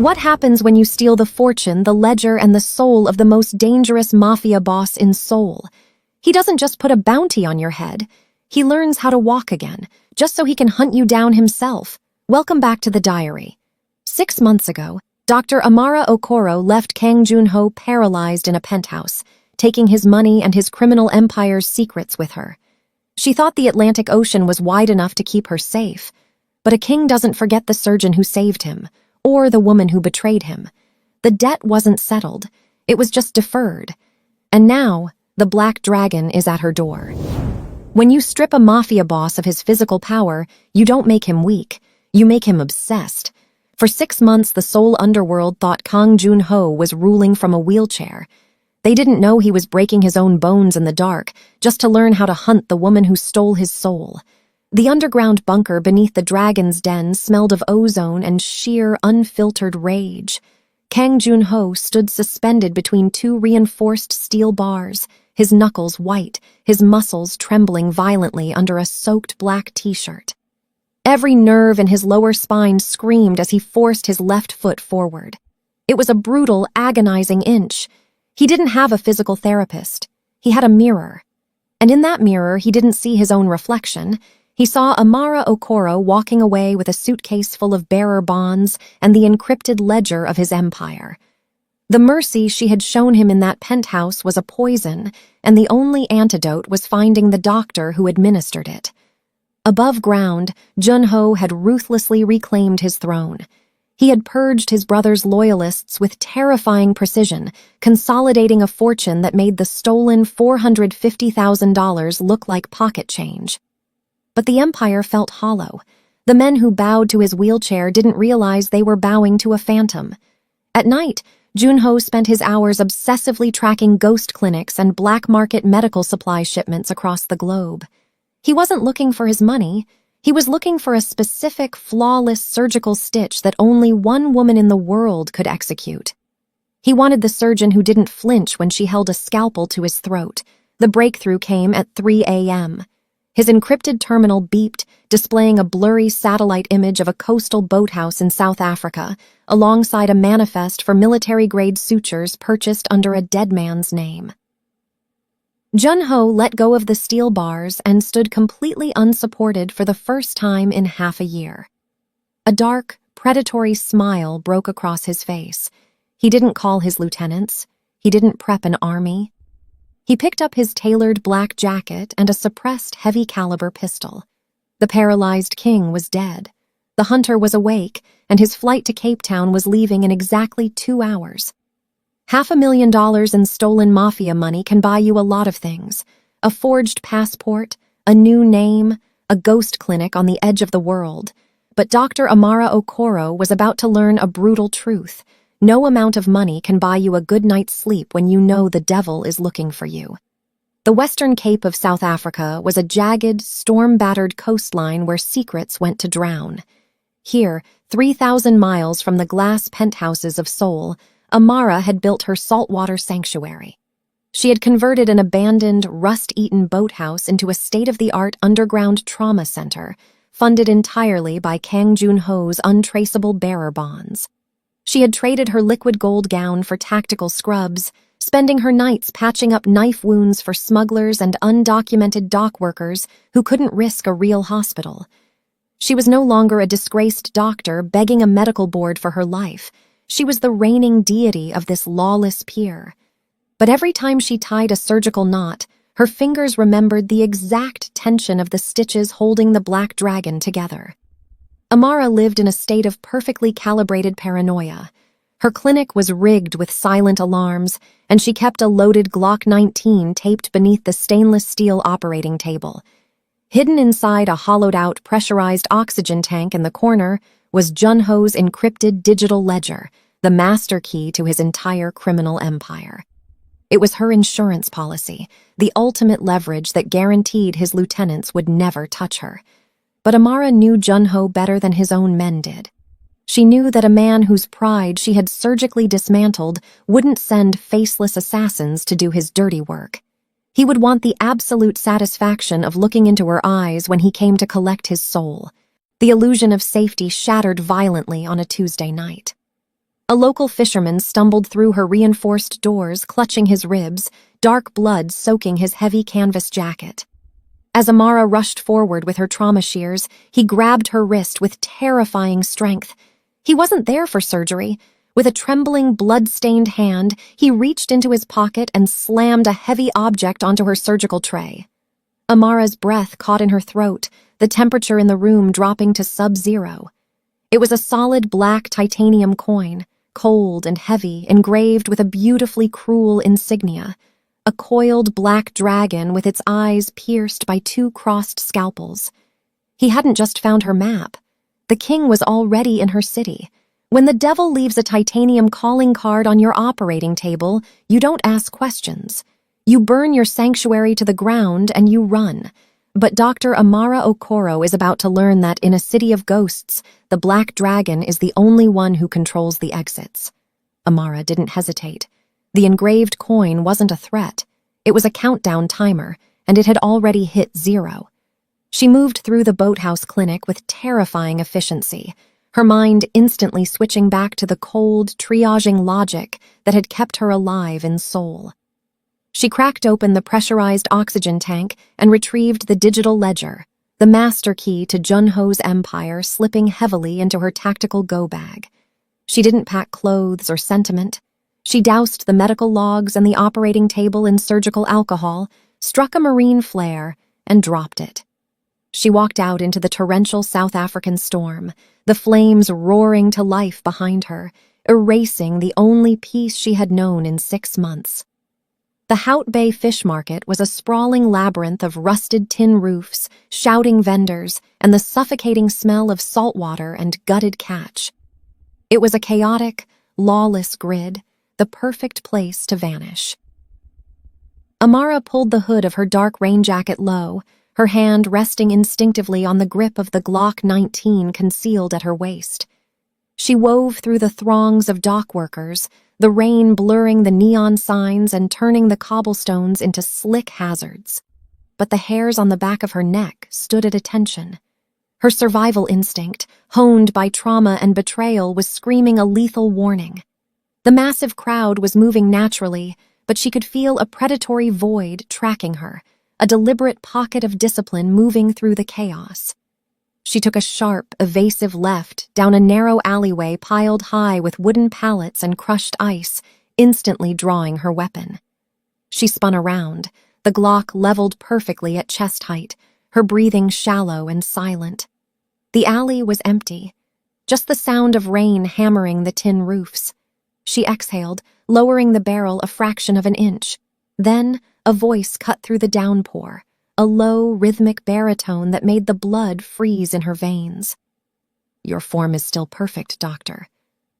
What happens when you steal the fortune, the ledger, and the soul of the most dangerous mafia boss in Seoul? He doesn't just put a bounty on your head. He learns how to walk again, just so he can hunt you down himself. Welcome back to the diary. 6 months ago, Dr. Amara Okoro left Kang Jun-ho paralyzed in a penthouse, taking his money and his criminal empire's secrets with her. She thought the Atlantic Ocean was wide enough to keep her safe, but a king doesn't forget the surgeon who saved him, or the woman who betrayed him. The debt wasn't settled, it was just deferred. And now, the Black Dragon is at her door. When you strip a mafia boss of his physical power, you don't make him weak, you make him obsessed. For 6 months, the Seoul underworld thought Kang Jun-ho was ruling from a wheelchair. They didn't know he was breaking his own bones in the dark, just to learn how to hunt the woman who stole his soul. The underground bunker beneath the dragon's den smelled of ozone and sheer, unfiltered rage. Kang Jun-ho stood suspended between 2 reinforced steel bars, his knuckles white, his muscles trembling violently under a soaked black t-shirt. Every nerve in his lower spine screamed as he forced his left foot forward. It was a brutal, agonizing inch. He didn't have a physical therapist. He had a mirror. And in that mirror, he didn't see his own reflection. He saw Amara Okoro walking away with a suitcase full of bearer bonds and the encrypted ledger of his empire. The mercy she had shown him in that penthouse was a poison, and the only antidote was finding the doctor who administered it. Above ground, Jun-ho had ruthlessly reclaimed his throne. He had purged his brother's loyalists with terrifying precision, consolidating a fortune that made the stolen $450,000 look like pocket change. But the empire felt hollow. The men who bowed to his wheelchair didn't realize they were bowing to a phantom. At night, Jun-ho spent his hours obsessively tracking ghost clinics and black market medical supply shipments across the globe. He wasn't looking for his money. He was looking for a specific, flawless surgical stitch that only one woman in the world could execute. He wanted the surgeon who didn't flinch when she held a scalpel to his throat. The breakthrough came at 3 a.m. His encrypted terminal beeped, displaying a blurry satellite image of a coastal boathouse in South Africa, alongside a manifest for military-grade sutures purchased under a dead man's name. Jun-ho let go of the steel bars and stood completely unsupported for the first time in half a year. A dark, predatory smile broke across his face. He didn't call his lieutenants. He didn't prep an army. He picked up his tailored black jacket and a suppressed heavy-caliber pistol. The paralyzed king was dead. The hunter was awake, and his flight to Cape Town was leaving in exactly 2 hours. $500,000 in stolen mafia money can buy you a lot of things. A forged passport, a new name, a ghost clinic on the edge of the world. But Dr. Amara Okoro was about to learn a brutal truth. No amount of money can buy you a good night's sleep when you know the devil is looking for you. The Western Cape of South Africa was a jagged, storm-battered coastline where secrets went to drown. Here, 3,000 miles from the glass penthouses of Seoul, Amara had built her saltwater sanctuary. She had converted an abandoned, rust-eaten boathouse into a state-of-the-art underground trauma center, funded entirely by Kang Jun-ho's untraceable bearer bonds. She had traded her liquid gold gown for tactical scrubs, spending her nights patching up knife wounds for smugglers and undocumented dock workers who couldn't risk a real hospital. She was no longer a disgraced doctor begging a medical board for her life. She was the reigning deity of this lawless pier. But every time she tied a surgical knot, her fingers remembered the exact tension of the stitches holding the Black Dragon together. Amara lived in a state of perfectly calibrated paranoia. Her clinic was rigged with silent alarms, and she kept a loaded Glock 19 taped beneath the stainless steel operating table. Hidden inside a hollowed-out pressurized oxygen tank in the corner was Jun-ho's encrypted digital ledger, the master key to his entire criminal empire. It was her insurance policy, the ultimate leverage that guaranteed his lieutenants would never touch her. But Amara knew Jun-ho better than his own men did. She knew that a man whose pride she had surgically dismantled wouldn't send faceless assassins to do his dirty work. He would want the absolute satisfaction of looking into her eyes when he came to collect his soul. The illusion of safety shattered violently on a Tuesday night. A local fisherman stumbled through her reinforced doors, clutching his ribs, dark blood soaking his heavy canvas jacket. As Amara rushed forward with her trauma shears, he grabbed her wrist with terrifying strength. He wasn't there for surgery. With a trembling, blood-stained hand, he reached into his pocket and slammed a heavy object onto her surgical tray. Amara's breath caught in her throat, the temperature in the room dropping to sub-zero. It was a solid black titanium coin, cold and heavy, engraved with a beautifully cruel insignia. A coiled black dragon with its eyes pierced by two crossed scalpels. He hadn't just found her map. The king was already in her city. When the devil leaves a titanium calling card on your operating table, you don't ask questions. You burn your sanctuary to the ground and you run. But Dr. Amara Okoro is about to learn that in a city of ghosts, the black dragon is the only one who controls the exits. Amara didn't hesitate. The engraved coin wasn't a threat. It was a countdown timer, and it had already hit 0. She moved through the boathouse clinic with terrifying efficiency, her mind instantly switching back to the cold, triaging logic that had kept her alive in Seoul. She cracked open the pressurized oxygen tank and retrieved the digital ledger, the master key to Junho's empire slipping heavily into her tactical go-bag. She didn't pack clothes or sentiment. She doused the medical logs and the operating table in surgical alcohol, struck a marine flare, and dropped it. She walked out into the torrential South African storm, the flames roaring to life behind her, erasing the only peace she had known in 6 months. The Hout Bay Fish Market was a sprawling labyrinth of rusted tin roofs, shouting vendors, and the suffocating smell of salt water and gutted catch. It was a chaotic, lawless grid, the perfect place to vanish. Amara pulled the hood of her dark rain jacket low, her hand resting instinctively on the grip of the Glock 19 concealed at her waist. She wove through the throngs of dock workers, the rain blurring the neon signs and turning the cobblestones into slick hazards. But the hairs on the back of her neck stood at attention. Her survival instinct, honed by trauma and betrayal, was screaming a lethal warning. The massive crowd was moving naturally, but she could feel a predatory void tracking her, a deliberate pocket of discipline moving through the chaos. She took a sharp, evasive left down a narrow alleyway piled high with wooden pallets and crushed ice, instantly drawing her weapon. She spun around, the Glock leveled perfectly at chest height, her breathing shallow and silent. The alley was empty, just the sound of rain hammering the tin roofs. She exhaled, lowering the barrel a fraction of an inch. Then, a voice cut through the downpour, a low, rhythmic baritone that made the blood freeze in her veins. "Your form is still perfect, Doctor."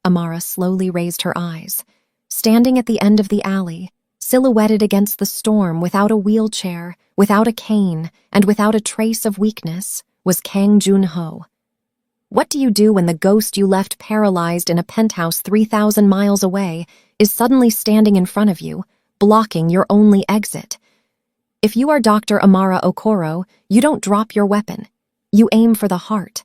Amara slowly raised her eyes. Standing at the end of the alley, silhouetted against the storm without a wheelchair, without a cane, and without a trace of weakness, was Kang Junho. What do you do when the ghost you left paralyzed in a penthouse 3,000 miles away is suddenly standing in front of you, blocking your only exit? If you are Dr. Amara Okoro, you don't drop your weapon. You aim for the heart.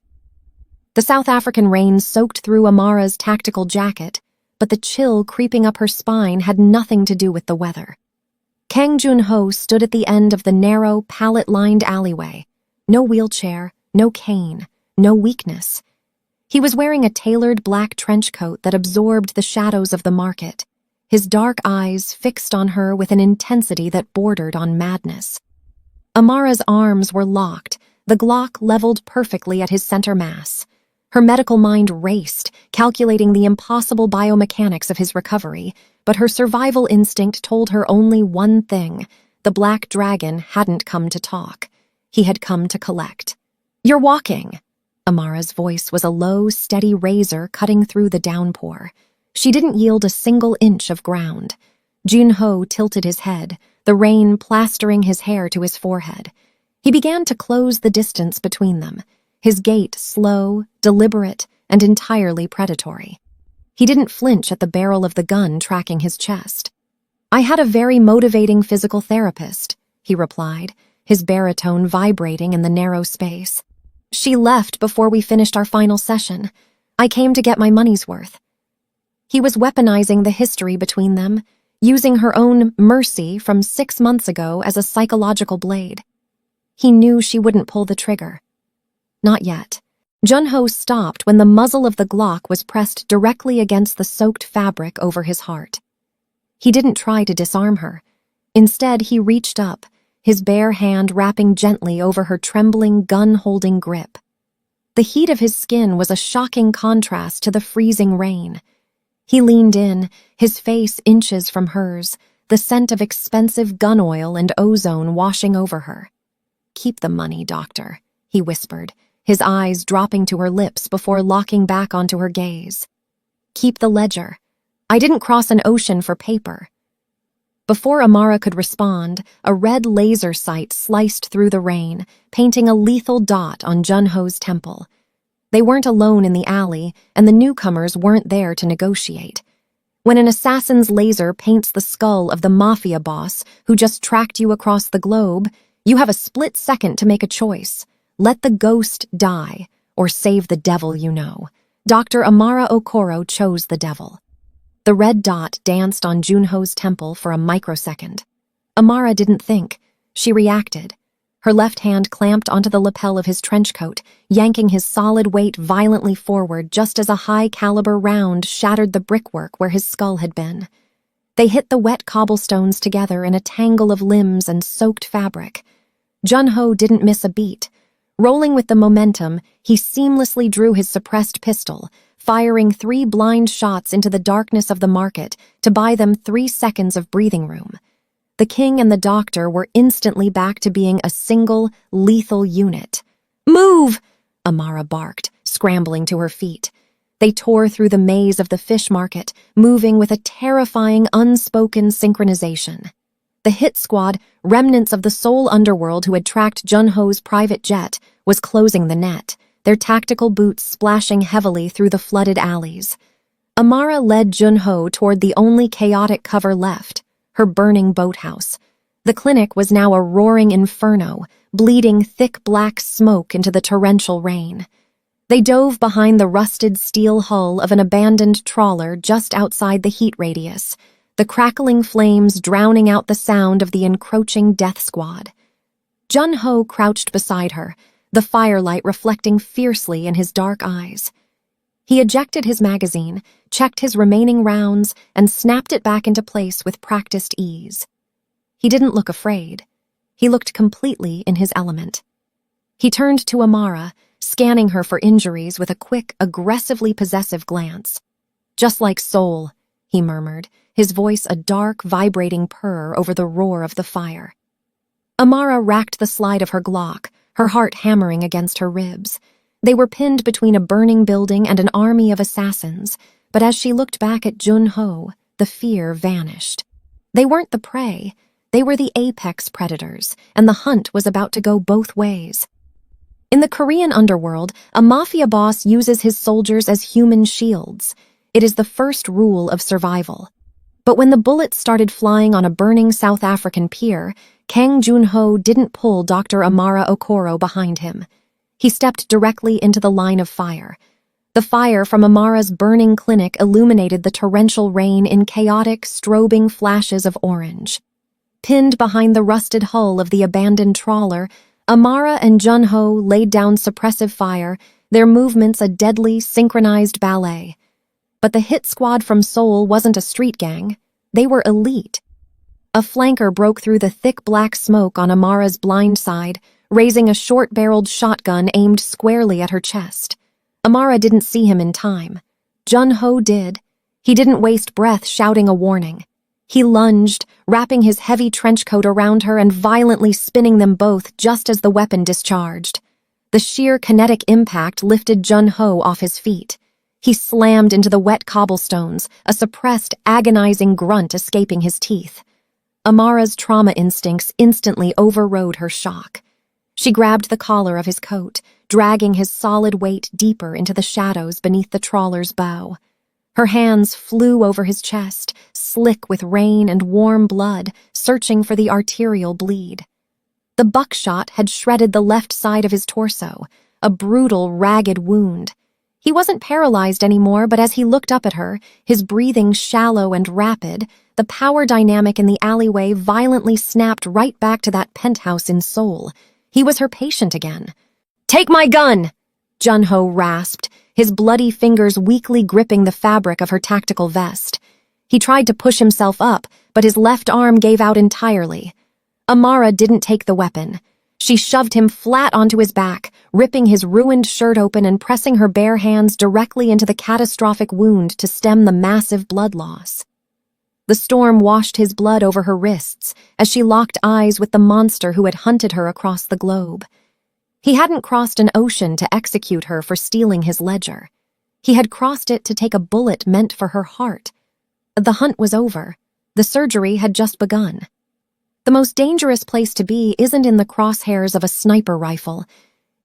The South African rain soaked through Amara's tactical jacket, but the chill creeping up her spine had nothing to do with the weather. Kang Junho stood at the end of the narrow, pallet-lined alleyway. No wheelchair, no cane, no weakness. He was wearing a tailored black trench coat that absorbed the shadows of the market, his dark eyes fixed on her with an intensity that bordered on madness. Amara's arms were locked, the Glock leveled perfectly at his center mass. Her medical mind raced, calculating the impossible biomechanics of his recovery, but her survival instinct told her only one thing: the black dragon hadn't come to talk. He had come to collect. "You're walking." Amara's voice was a low, steady razor cutting through the downpour. She didn't yield a single inch of ground. Junho tilted his head, the rain plastering his hair to his forehead. He began to close the distance between them, his gait slow, deliberate, and entirely predatory. He didn't flinch at the barrel of the gun tracking his chest. "I had a very motivating physical therapist," he replied, his baritone vibrating in the narrow space. "She left before we finished our final session. I came to get my money's worth." He was weaponizing the history between them, using her own mercy from 6 months ago as a psychological blade. He knew she wouldn't pull the trigger. Not yet. Junho stopped when the muzzle of the Glock was pressed directly against the soaked fabric over his heart. He didn't try to disarm her. Instead, he reached up, his bare hand wrapping gently over her trembling, gun-holding grip. The heat of his skin was a shocking contrast to the freezing rain. He leaned in, his face inches from hers, the scent of expensive gun oil and ozone washing over her. "Keep the money, doctor," he whispered, his eyes dropping to her lips before locking back onto her gaze. "Keep the ledger. I didn't cross an ocean for paper." Before Amara could respond, a red laser sight sliced through the rain, painting a lethal dot on Junho's temple. They weren't alone in the alley, and the newcomers weren't there to negotiate. When an assassin's laser paints the skull of the mafia boss who just tracked you across the globe, you have a split second to make a choice. Let the ghost die, or save the devil you know. Dr. Amara Okoro chose the devil. The red dot danced on Junho's temple for a microsecond. Amara didn't think. She reacted. Her left hand clamped onto the lapel of his trench coat, yanking his solid weight violently forward just as a high-caliber round shattered the brickwork where his skull had been. They hit the wet cobblestones together in a tangle of limbs and soaked fabric. Junho didn't miss a beat. Rolling with the momentum, he seamlessly drew his suppressed pistol, firing 3 blind shots into the darkness of the market to buy them 3 seconds of breathing room. The king and the doctor were instantly back to being a single, lethal unit. "Move!" Amara barked, scrambling to her feet. They tore through the maze of the fish market, moving with a terrifying, unspoken synchronization. The hit squad, remnants of the sole underworld who had tracked Junho's private jet, was closing the net, their tactical boots splashing heavily through the flooded alleys. Amara led Junho toward the only chaotic cover left, her burning boathouse. The clinic was now a roaring inferno, bleeding thick black smoke into the torrential rain. They dove behind the rusted steel hull of an abandoned trawler just outside the heat radius, the crackling flames drowning out the sound of the encroaching death squad. Junho crouched beside her, the firelight reflecting fiercely in his dark eyes. He ejected his magazine, checked his remaining rounds, and snapped it back into place with practiced ease. He didn't look afraid. He looked completely in his element. He turned to Amara, scanning her for injuries with a quick, aggressively possessive glance. "Just like Soul," he murmured, his voice a dark, vibrating purr over the roar of the fire. Amara racked the slide of her Glock, her heart hammering against her ribs. They were pinned between a burning building and an army of assassins, but as she looked back at Junho, the fear vanished. They weren't the prey. They were the apex predators, and the hunt was about to go both ways. In the Korean underworld, a mafia boss uses his soldiers as human shields. It is the first rule of survival. But when the bullets started flying on a burning South African pier, Kang Junho didn't pull Dr. Amara Okoro behind him. He stepped directly into the line of fire. The fire from Amara's burning clinic illuminated the torrential rain in chaotic, strobing flashes of orange. Pinned behind the rusted hull of the abandoned trawler, Amara and Junho laid down suppressive fire, their movements a deadly, synchronized ballet. But the hit squad from Seoul wasn't a street gang. They were elite. A flanker broke through the thick black smoke on Amara's blind side, raising a short-barreled shotgun aimed squarely at her chest. Amara didn't see him in time. Junho did. He didn't waste breath shouting a warning. He lunged, wrapping his heavy trench coat around her and violently spinning them both just as the weapon discharged. The sheer kinetic impact lifted Junho off his feet. He slammed into the wet cobblestones, a suppressed, agonizing grunt escaping his teeth. Amara's trauma instincts instantly overrode her shock. She grabbed the collar of his coat, dragging his solid weight deeper into the shadows beneath the trawler's bow. Her hands flew over his chest, slick with rain and warm blood, searching for the arterial bleed. The buckshot had shredded the left side of his torso, a brutal, ragged wound. He wasn't paralyzed anymore, but as he looked up at her, his breathing shallow and rapid, the power dynamic in the alleyway violently snapped right back to that penthouse in Seoul. He was her patient again. "Take my gun!" Jun-ho rasped, his bloody fingers weakly gripping the fabric of her tactical vest. He tried to push himself up, but his left arm gave out entirely. Amara didn't take the weapon. She shoved him flat onto his back, ripping his ruined shirt open and pressing her bare hands directly into the catastrophic wound to stem the massive blood loss. The storm washed his blood over her wrists as she locked eyes with the monster who had hunted her across the globe. He hadn't crossed an ocean to execute her for stealing his ledger. He had crossed it to take a bullet meant for her heart. The hunt was over. The surgery had just begun. The most dangerous place to be isn't in the crosshairs of a sniper rifle.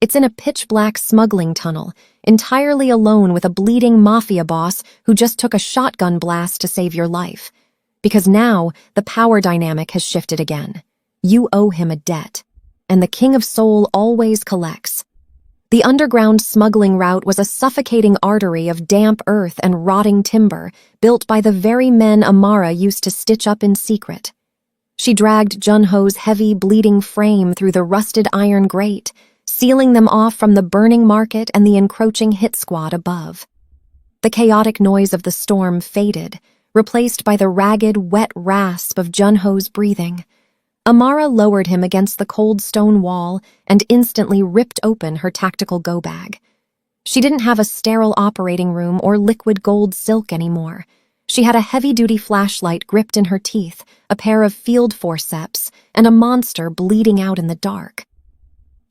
It's in a pitch-black smuggling tunnel, entirely alone with a bleeding mafia boss who just took a shotgun blast to save your life. Because now, the power dynamic has shifted again. You owe him a debt. And the King of Seoul always collects. The underground smuggling route was a suffocating artery of damp earth and rotting timber, built by the very men Amara used to stitch up in secret. She dragged Jun-ho's heavy, bleeding frame through the rusted iron grate, sealing them off from the burning market and the encroaching hit squad above. The chaotic noise of the storm faded, replaced by the ragged, wet rasp of Jun-ho's breathing. Amara lowered him against the cold stone wall and instantly ripped open her tactical go-bag. She didn't have a sterile operating room or liquid gold silk anymore. She had a heavy-duty flashlight gripped in her teeth, a pair of field forceps, and a monster bleeding out in the dark.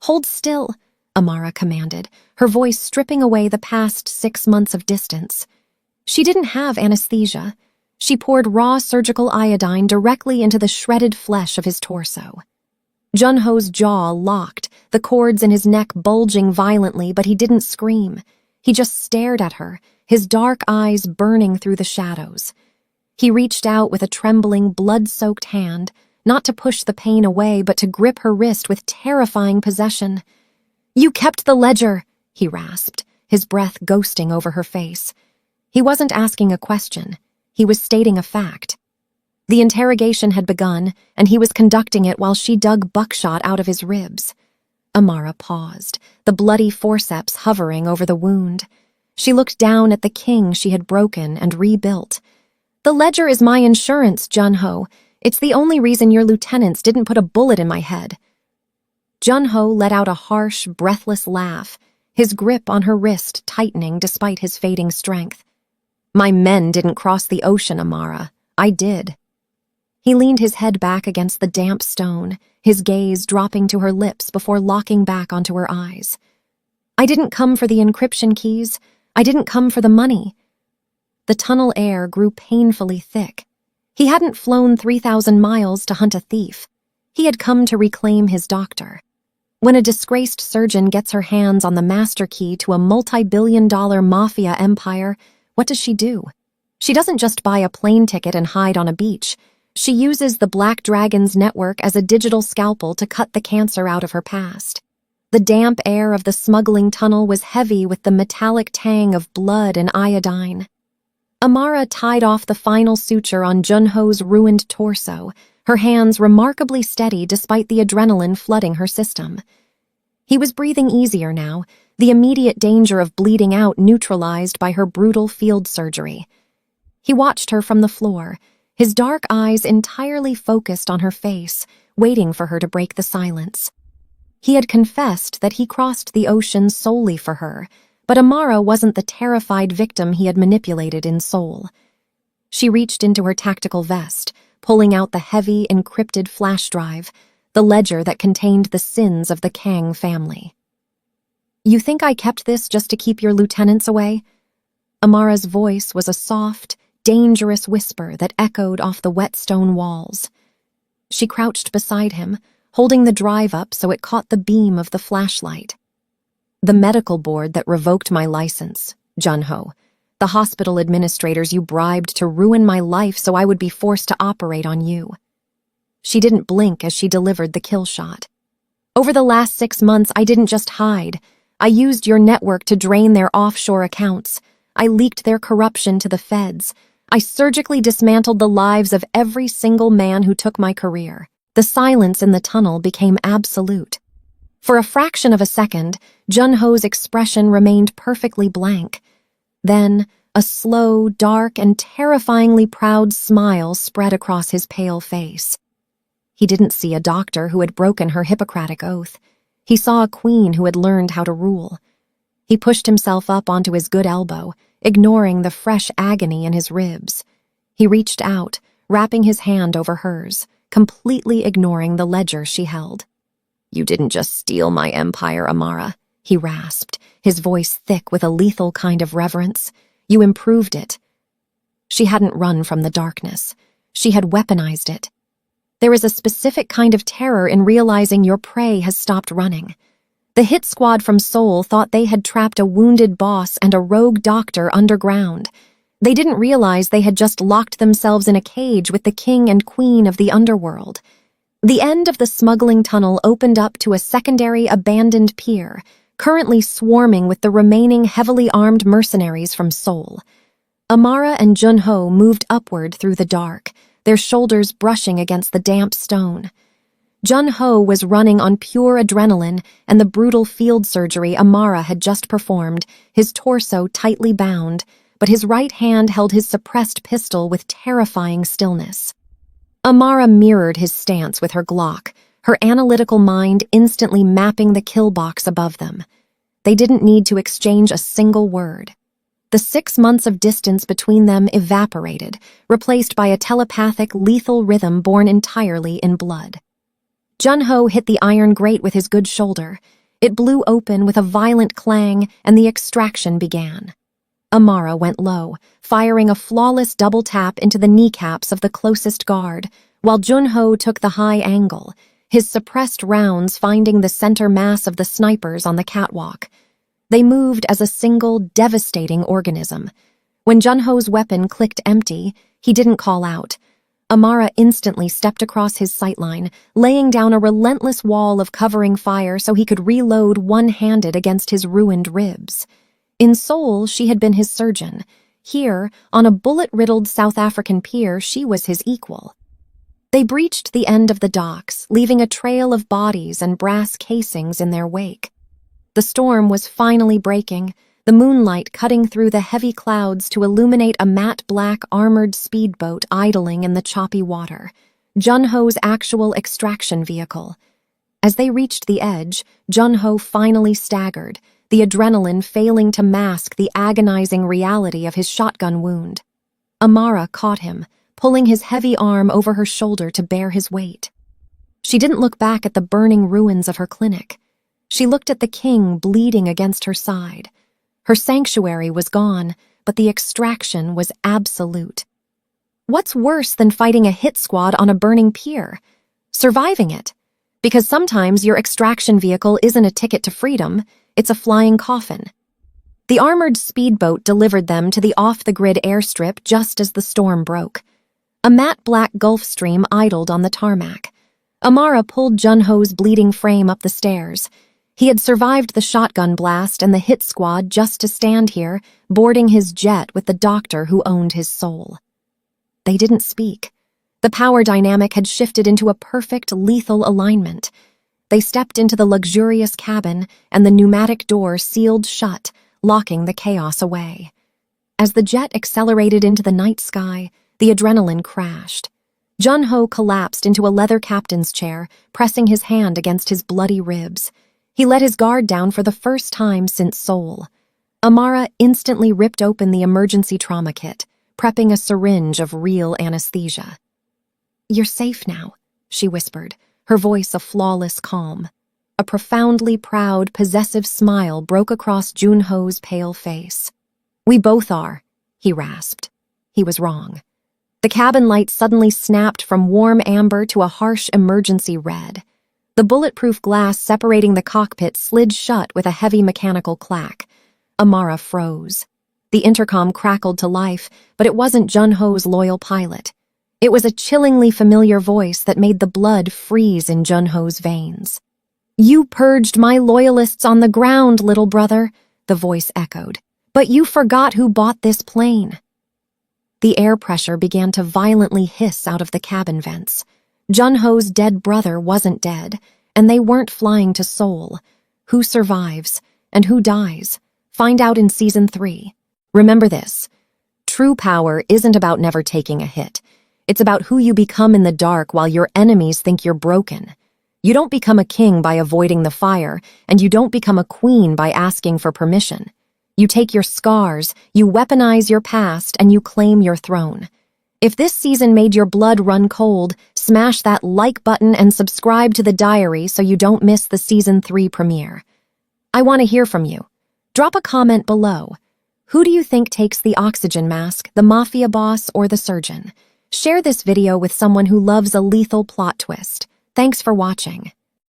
"Hold still," Amara commanded, her voice stripping away the past 6 months of distance. She didn't have anesthesia. She poured raw surgical iodine directly into the shredded flesh of his torso. Jun-ho's jaw locked, the cords in his neck bulging violently, but he didn't scream. He just stared at her, his dark eyes burning through the shadows. He reached out with a trembling, blood-soaked hand, not to push the pain away, but to grip her wrist with terrifying possession. "You kept the ledger," he rasped, his breath ghosting over her face. He wasn't asking a question. He was stating a fact. The interrogation had begun, and he was conducting it while she dug buckshot out of his ribs. Amara paused, the bloody forceps hovering over the wound. She looked down at the king she had broken and rebuilt. "The ledger is my insurance, Jun-ho. It's the only reason your lieutenants didn't put a bullet in my head." Jun-ho let out a harsh, breathless laugh, his grip on her wrist tightening despite his fading strength. "My men didn't cross the ocean, Amara. I did." He leaned his head back against the damp stone, his gaze dropping to her lips before locking back onto her eyes. "I didn't come for the encryption keys. I didn't come for the money." The tunnel air grew painfully thick. He hadn't flown 3,000 miles to hunt a thief. He had come to reclaim his doctor. When a disgraced surgeon gets her hands on the master key to a multi-billion-dollar mafia empire, what does she do? She doesn't just buy a plane ticket and hide on a beach. She uses the Black Dragon's network as a digital scalpel to cut the cancer out of her past. The damp air of the smuggling tunnel was heavy with the metallic tang of blood and iodine. Amara tied off the final suture on Jun-ho's ruined torso, her hands remarkably steady despite the adrenaline flooding her system. He was breathing easier now, the immediate danger of bleeding out neutralized by her brutal field surgery. He watched her from the floor, his dark eyes entirely focused on her face, waiting for her to break the silence. He had confessed that he crossed the ocean solely for her, but Amara wasn't the terrified victim he had manipulated in Seoul. She reached into her tactical vest, pulling out the heavy, encrypted flash drive, the ledger that contained the sins of the Kang family. "You think I kept this just to keep your lieutenants away?" Amara's voice was a soft, dangerous whisper that echoed off the wet stone walls. She crouched beside him, holding the drive up so it caught the beam of the flashlight. "The medical board that revoked my license, Jun-ho. The hospital administrators you bribed to ruin my life so I would be forced to operate on you." She didn't blink as she delivered the kill shot. "Over the last 6 months, I didn't just hide. I used your network to drain their offshore accounts. I leaked their corruption to the feds. I surgically dismantled the lives of every single man who took my career. The silence in the tunnel became absolute. For a fraction of a second, Junho's expression remained perfectly blank. Then, a slow, dark, and terrifyingly proud smile spread across his pale face. He didn't see a doctor who had broken her Hippocratic oath. He saw a queen who had learned how to rule. He pushed himself up onto his good elbow, ignoring the fresh agony in his ribs. He reached out, wrapping his hand over hers, completely ignoring the ledger she held. "You didn't just steal my empire, Amara," he rasped, his voice thick with a lethal kind of reverence. "You improved it." She hadn't run from the darkness. She had weaponized it. There is a specific kind of terror in realizing your prey has stopped running. The hit squad from Seoul thought they had trapped a wounded boss and a rogue doctor underground. They didn't realize they had just locked themselves in a cage with the king and queen of the underworld. The end of the smuggling tunnel opened up to a secondary abandoned pier, currently swarming with the remaining heavily armed mercenaries from Seoul. Amara and Junho moved upward through the dark, their shoulders brushing against the damp stone. Junho was running on pure adrenaline and the brutal field surgery Amara had just performed, his torso tightly bound, but his right hand held his suppressed pistol with terrifying stillness. Amara mirrored his stance with her Glock, her analytical mind instantly mapping the kill box above them. They didn't need to exchange a single word. The 6 months of distance between them evaporated, replaced by a telepathic, lethal rhythm born entirely in blood. Junho hit the iron grate with his good shoulder. It blew open with a violent clang, and the extraction began. Amara went low, firing a flawless double tap into the kneecaps of the closest guard, while Junho took the high angle, his suppressed rounds finding the center mass of the snipers on the catwalk. They moved as a single, devastating organism. When Junho's weapon clicked empty, he didn't call out. Amara instantly stepped across his sightline, laying down a relentless wall of covering fire so he could reload one-handed against his ruined ribs. In Seoul, she had been his surgeon. Here, on a bullet-riddled South African pier, she was his equal. They breached the end of the docks, leaving a trail of bodies and brass casings in their wake. The storm was finally breaking, the moonlight cutting through the heavy clouds to illuminate a matte black armored speedboat idling in the choppy water, Junho's actual extraction vehicle. As they reached the edge, Junho finally staggered, the adrenaline failing to mask the agonizing reality of his shotgun wound. Amara caught him, pulling his heavy arm over her shoulder to bear his weight. She didn't look back at the burning ruins of her clinic. She looked at the king bleeding against her side. Her sanctuary was gone, but the extraction was absolute. What's worse than fighting a hit squad on a burning pier? Surviving it. Because sometimes your extraction vehicle isn't a ticket to freedom, it's a flying coffin. The armored speedboat delivered them to the off-the-grid airstrip just as the storm broke. A matte black Gulf Stream idled on the tarmac. Amara pulled Junho's bleeding frame up the stairs. He had survived the shotgun blast and the hit squad just to stand here, boarding his jet with the doctor who owned his soul. They didn't speak. The power dynamic had shifted into a perfect, lethal alignment. They stepped into the luxurious cabin, and the pneumatic door sealed shut, locking the chaos away. As the jet accelerated into the night sky, the adrenaline crashed. Junho collapsed into a leather captain's chair, pressing his hand against his bloody ribs. He let his guard down for the first time since Seoul. Amara instantly ripped open the emergency trauma kit, prepping a syringe of real anesthesia. "You're safe now," she whispered, her voice a flawless calm. A profoundly proud, possessive smile broke across Junho's pale face. "We both are," he rasped. He was wrong. The cabin light suddenly snapped from warm amber to a harsh emergency red. The bulletproof glass separating the cockpit slid shut with a heavy mechanical clack. Amara froze. The intercom crackled to life, but it wasn't Junho's loyal pilot. It was a chillingly familiar voice that made the blood freeze in Junho's veins. You purged my loyalists on the ground, little brother, the voice echoed. But you forgot who bought this plane. The air pressure began to violently hiss out of the cabin vents. Junho's dead brother wasn't dead, and they weren't flying to Seoul. Who survives and who dies? Find out in Season 3. Remember this. True power isn't about never taking a hit. It's about who you become in the dark while your enemies think you're broken. You don't become a king by avoiding the fire, and you don't become a queen by asking for permission. You take your scars, you weaponize your past, and you claim your throne. If this season made your blood run cold, smash that like button and subscribe to the diary so you don't miss the Season 3 premiere. I want to hear from you. Drop a comment below. Who do you think takes the oxygen mask, the mafia boss or the surgeon? Share this video with someone who loves a lethal plot twist. Thanks for watching.